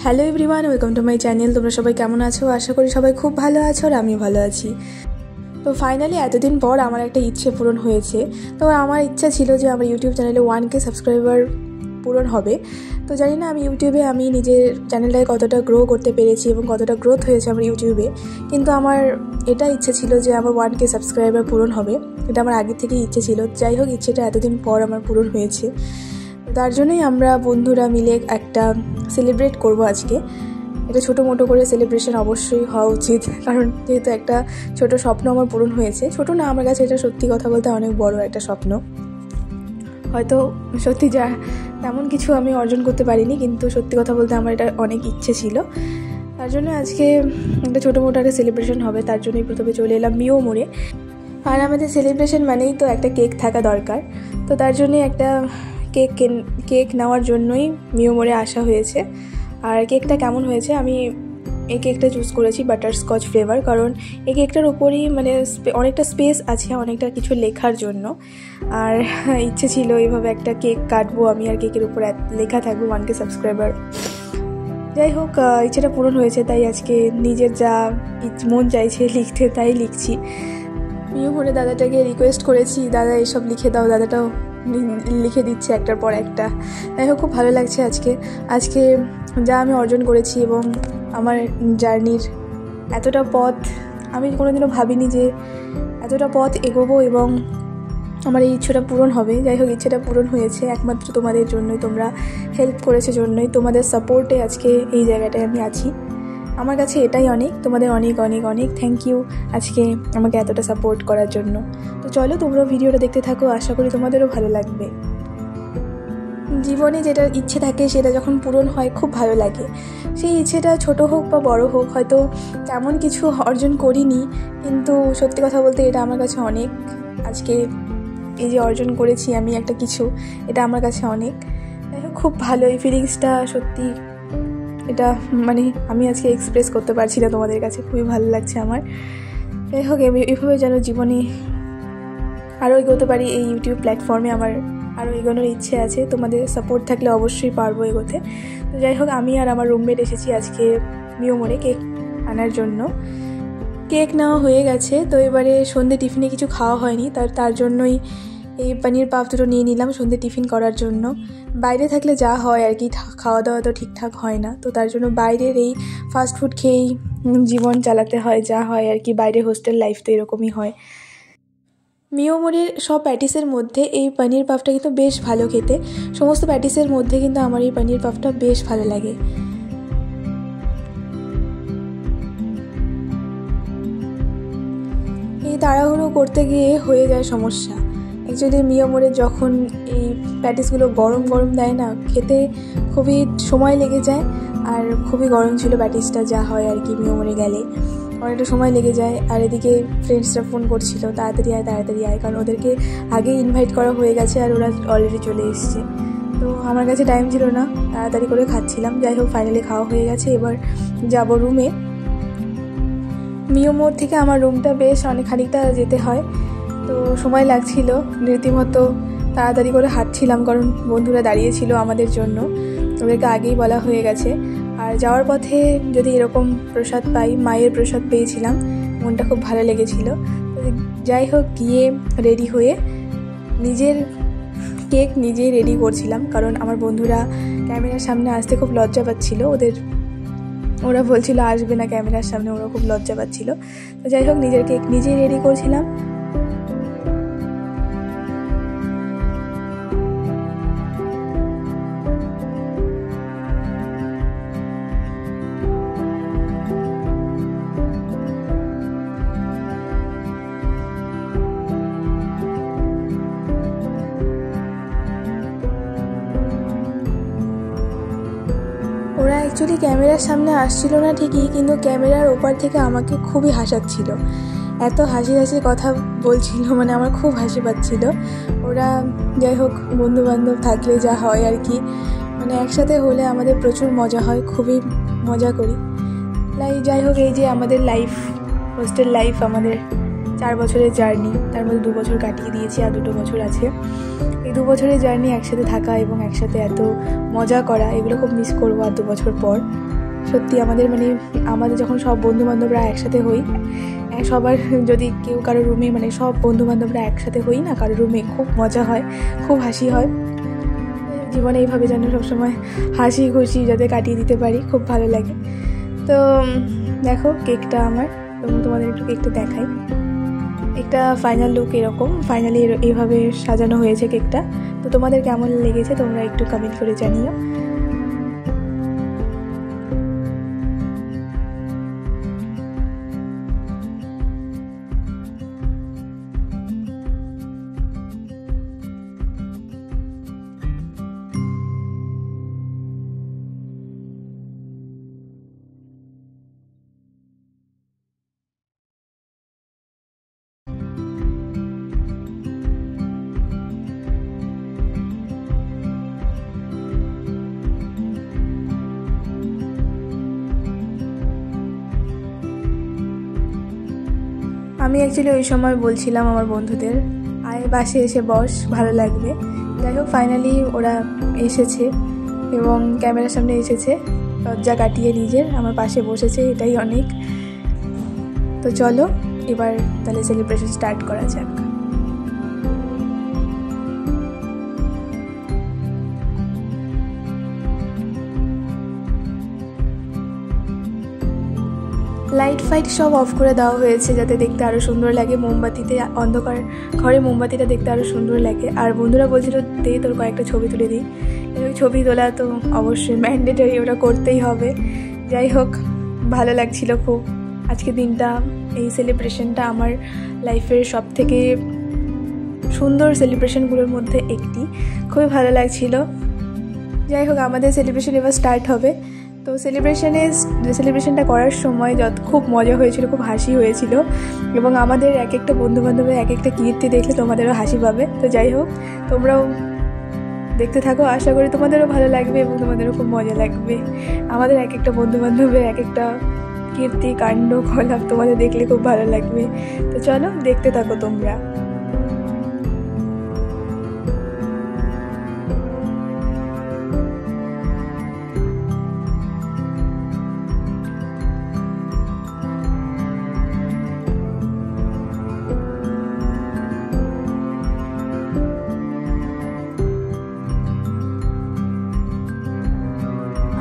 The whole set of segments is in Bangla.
Hello everyone, welcome to my channel. তোমরা সবাই কেমন আছো? আশা করি সবাই খুব ভালো আছো আর আমিও ভালো আছি। তো ফাইনালি এতদিন পর আমার একটা ইচ্ছে পূরণ হয়েছে। তো আমার ইচ্ছা ছিল যে আমার ইউটিউব চ্যানেলে 1K সাবস্ক্রাইবার পূরণ হবে। তো জানি না আমি ইউটিউবে আমি নিজের চ্যানেলটাকে কতটা গ্রো করতে পেরেছি এবং কতটা গ্রোথ হয়েছে আমার ইউটিউবে, কিন্তু আমার এটা ইচ্ছে ছিল যে আমার 1K সাবস্ক্রাইবার পূরণ হবে। এটা আমার আগে থেকেই ইচ্ছে ছিল। যাই হোক, ইচ্ছেটা এতদিন পর আমার পূরণ হয়েছে। তার জন্যই আমরা বন্ধুরা মিলে একটা সেলিব্রেট করব আজকে। এটা ছোটো মোটো করে সেলিব্রেশন অবশ্যই হওয়া উচিত, কারণ যেহেতু একটা ছোট স্বপ্ন আমার পূরণ হয়েছে। ছোট না, আমার কাছে এটা সত্যি কথা বলতে অনেক বড় একটা স্বপ্ন। হয়তো সত্যি যা তেমন কিছু আমি অর্জন করতে পারিনি, কিন্তু সত্যি কথা বলতে আমার এটা অনেক ইচ্ছে ছিল। তার জন্য আজকে একটা ছোটো মোটো একটা সেলিব্রেশন হবে। তার জন্যই প্রথমে চলে এলাম মিও মোড়ে। আর আমাদের সেলিব্রেশন মানেই তো একটা কেক থাকা দরকার। তো তার জন্যই একটা কেক নেওয়ার জন্যই মিও মোড়ে আসা হয়েছে। আর কেকটা কেমন হয়েছে, আমি এই কেকটা চুজ করেছি বাটারস্কচ ফ্লেভার, কারণ এই কেকটার উপরই মানে অনেকটা স্পেস আছে, অনেকটা কিছু লেখার জন্য। আর ইচ্ছে ছিল এইভাবে একটা কেক কাটবো আমি, আর কেকের উপর লেখা থাকবো 1K সাবস্ক্রাইবার। যাই হোক, ইচ্ছেটা পূরণ হয়েছে, তাই আজকে নিজের যা মন চাইছে লিখতে তাই লিখছি। মিও মোড়ে দাদাটাকে রিকোয়েস্ট করেছি, দাদা এসব লিখে দাও। দাদাটাও লিখে দিচ্ছে একটার পর একটা। যাই হোক, খুব ভালো লাগছে আজকে যা আমি অর্জন করেছি এবং আমার জার্নির এতটা পথ আমি কোনোদিনও ভাবিনি যে এতটা পথ এগোবো এবং আমার এই ইচ্ছেটা পূরণ হবে। যাই হোক, ইচ্ছেটা পূরণ হয়েছে একমাত্র তোমাদের জন্যই। তোমরা হেল্প করেছো জন্যই, তোমাদের সাপোর্টে আজকে এই জায়গাটায় আমি আছি। আমার কাছে এটাই অনেক। তোমাদের অনেক অনেক অনেক থ্যাংক ইউ আজকে আমাকে এতটা সাপোর্ট করার জন্য। তো চলো, তোমরা ভিডিওটা দেখতে থাকো, আশা করি তোমাদেরও ভালো লাগবে। জীবনে যেটা ইচ্ছে থাকে সেটা যখন পূরণ হয় খুব ভালো লাগে। সেই ইচ্ছেটা ছোট হোক বা বড় হোক, হয়তো তেমন কিছু অর্জন করিনি, কিন্তু সত্যি কথা বলতে এটা আমার কাছে অনেক। আজকে এই যে অর্জন করেছি আমি একটা কিছু, এটা আমার কাছে অনেক। যাই হোক, খুব ভালো এই ফিলিংসটা, সত্যি এটা মানে আমি আজকে এক্সপ্রেস করতে পারছি না তোমাদের কাছে। খুবই ভালো লাগছে আমার। যাই হোক, এভাবে যেন জীবনে আরও এগোতে পারি। এই ইউটিউব প্ল্যাটফর্মে আমার আরও এগোনোর ইচ্ছে আছে। তোমাদের সাপোর্ট থাকলে অবশ্যই পারবো এগোতে। তো যাই হোক, আমি আর আমার রুমমেট এসেছি আজকে মিও মোড়ে কেক আনার জন্য। কেক নেওয়া হয়ে গেছে। তো এবারে সন্ধ্যে টিফিনে কিছু খাওয়া হয়নি, তার জন্যই এই পনির পাফ দুটো নিয়ে নিলাম সন্ধ্যে টিফিন করার জন্য। বাইরে থাকলে যা হয় আর কি, খাওয়া দাওয়া তো ঠিকঠাক হয় না। তো তার জন্য বাইরের এই ফাস্টফুড খেয়েই জীবন চালাতে হয়, যা হয় আর কি। বাইরে হোস্টেল লাইফ তো এরকমই হয়। মিও মোড়ের সব প্যাটিসের মধ্যে এই পনির পাফটা কিন্তু বেশ ভালো খেতে। সমস্ত প্যাটিসের মধ্যে কিন্তু আমার এই পনির পাফটা বেশ ভালো লাগে। এই তাড়াহুড়ো করতে গিয়ে হয়ে যায় সমস্যা। অ্যাকচুয়ালি মিও মোড়ে যখন এই প্যাটিসগুলো গরম গরম দেয় না, খেতে খুবই সময় লেগে যায়। আর খুবই গরম ছিল প্যাটিসটা, যা হয় আর কি মিও মোড়ে গেলে অনেকটা সময় লেগে যায়। আর এদিকে ফ্রেন্ডসরা ফোন করছিল তাড়াতাড়ি আয়, কারণ ওদেরকে আগেই ইনভাইট করা হয়ে গেছে আর ওরা অলরেডি চলে এসছে। তো আমার কাছে টাইম ছিল না, তাড়াতাড়ি করে খাচ্ছিলাম। যাই হোক, ফাইনালি খাওয়া হয়ে গেছে। এবার যাব রুমে। মিও মোড় থেকে আমার রুমটা বেশ খানিকটা যেতে হয়, তো সময় লাগছিল। রীতিমতো তাড়াতাড়ি করে হাঁটছিলাম, কারণ বন্ধুরা দাঁড়িয়েছিল আমাদের জন্য। ওদেরকে আগেই বলা হয়ে গেছে। আর যাওয়ার পথে যদি এরকম প্রসাদ পাই, মায়ের প্রসাদ পেয়েছিলাম, মনটা খুব ভালো লেগেছিল। যাই হোক, গিয়ে রেডি হয়ে নিজের কেক নিজেই রেডি করছিলাম, কারণ আমার বন্ধুরা ক্যামেরার সামনে আসতে খুব লজ্জা পাচ্ছিল। ওরা বলছিল আসবে না ক্যামেরার সামনে, ওরা খুব লজ্জা পাচ্ছিল। তো যাই হোক, নিজের কেক নিজেই রেডি করছিলাম। ওরা অ্যাকচুয়ালি ক্যামেরার সামনে আসছিল না ঠিকই, কিন্তু ক্যামেরার ওপার থেকে আমাকে খুবই হাসাচ্ছিল। এত হাসি কথা বলছিল, মানে আমার খুব হাসি পাচ্ছিল ওরা। যাই হোক, বন্ধুবান্ধব থাকলে যা হয় আর কি, মানে একসাথে হলে আমাদের প্রচুর মজা হয়, খুবই মজা করি। যাই হোক, এই যে আমাদের লাইফ, হোস্টেল লাইফ, আমাদের 4 বছরের জার্নি, তার মধ্যে 2 বছর কাটিয়ে দিয়েছি, আর 2 বছর আছে। এই 2 বছরের জার্নি একসাথে থাকা এবং একসাথে এত মজা করা, এগুলো খুব মিস করবো আর 2 বছর পর। সত্যি আমাদের যখন সব বন্ধুবান্ধবরা একসাথে হই, সবার যদি কেউ কারো রুমে সব বন্ধুবান্ধবরা একসাথে হই না, কারো রুমে খুব মজা হয়, খুব হাসি হয়। জীবনে এইভাবে যেন সবসময় হাসি খুশি যাতে কাটিয়ে দিতে পারি, খুব ভালো লাগে। তো দেখো কেকটা আমার, তোমাদের একটু কেকটা দেখাই। একটা ফাইনাল লুক এরকম, ফাইনালি এইভাবে সাজানো হয়েছে কেকটা। তো তোমাদের কেমন লেগেছে তোমরা একটু কমেন্ট করে জানিও। আমি অ্যাকচুয়ালি ওই সময় বলছিলাম আমার বন্ধুদের, আয় বাসে এসে বস, ভালো লাগবে। যাই হোক ফাইনালি ওরা এসেছে এবং ক্যামেরার সামনে এসেছে, লজ্জা কাটিয়ে নিজের আমার পাশে বসেছে, এটাই অনেক। তো চলো এবার তাহলে সেলিব্রেশন স্টার্ট করা যাক। লাইট ফাইট সব অফ করে দেওয়া হয়েছে যাতে দেখতে আরও সুন্দর লাগে, মোমবাতিতে অন্ধকার ঘরে মোমবাতিটা দেখতে আরও সুন্দর লাগে। আর বন্ধুরা বলছিল দে তোর কয়েকটা ছবি তুলে দিই, ছবি তোলা তো অবশ্যই ম্যান্ডেটরি, ওটা করতেই হবে। যাই হোক ভালো লাগছিল খুব। আজকে দিনটা, এই সেলিব্রেশনটা আমার লাইফের সব থেকে সুন্দর সেলিব্রেশনগুলোর মধ্যে একটি, খুবই ভালো লাগছিল। যাই হোক আমাদের সেলিব্রেশন এবার স্টার্ট হবে। তো সেলিব্রেশনটা করার সময় খুব মজা হয়েছিল, খুব হাসি হয়েছিল এবং আমাদের এক একটা বন্ধুবান্ধবের এক একটা কীর্তি দেখলে তোমাদেরও হাসি পাবে। তো যাই হোক তোমরাও দেখতে থাকো, আশা করি তোমাদেরও ভালো লাগবে এবং তোমাদেরও খুব মজা লাগবে। আমাদের এক একটা বন্ধুবান্ধবের এক একটা কীর্তি কাণ্ড কলাপ তোমাদের দেখলে খুব ভালো লাগবে। তো চলো দেখতে থাকো তোমরা।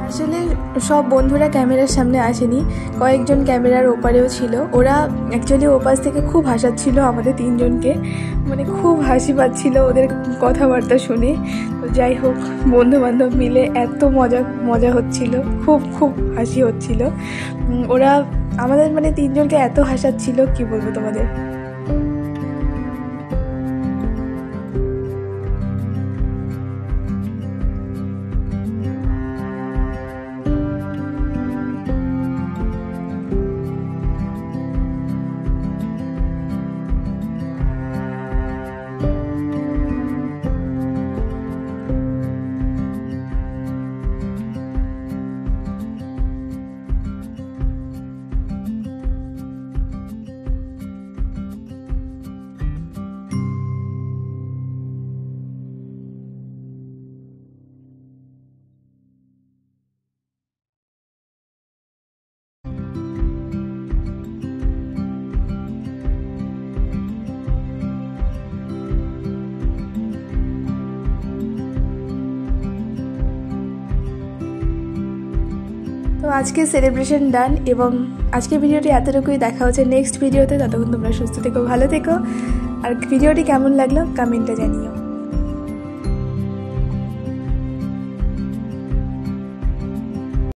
আসলে সব বন্ধুরা ক্যামেরার সামনে আসেনি, কয়েকজন ক্যামেরার ওপারেও ছিল। ওরা অ্যাকচুয়ালি ওপাশ থেকে খুব হাসাচ্ছিল আমাদের তিনজনকে, খুব হাসি পাচ্ছিল ওদের কথাবার্তা শুনে। তো যাই হোক বন্ধুবান্ধব মিলে এত মজা হচ্ছিল, খুব হাসি হচ্ছিল। ওরা আমাদের তিনজনকে এত হাসাচ্ছিল, কি বলবো তোমাদের। তো আজকে সেলিব্রেশন ডান এবং আজকের ভিডিওটি এতটুকুই। দেখা হচ্ছে নেক্সট ভিডিওতে। ততক্ষণ তোমরা সুস্থ থেকো, ভালো থেকো। আর ভিডিওটি কেমন লাগলো কমেন্টে জানিও।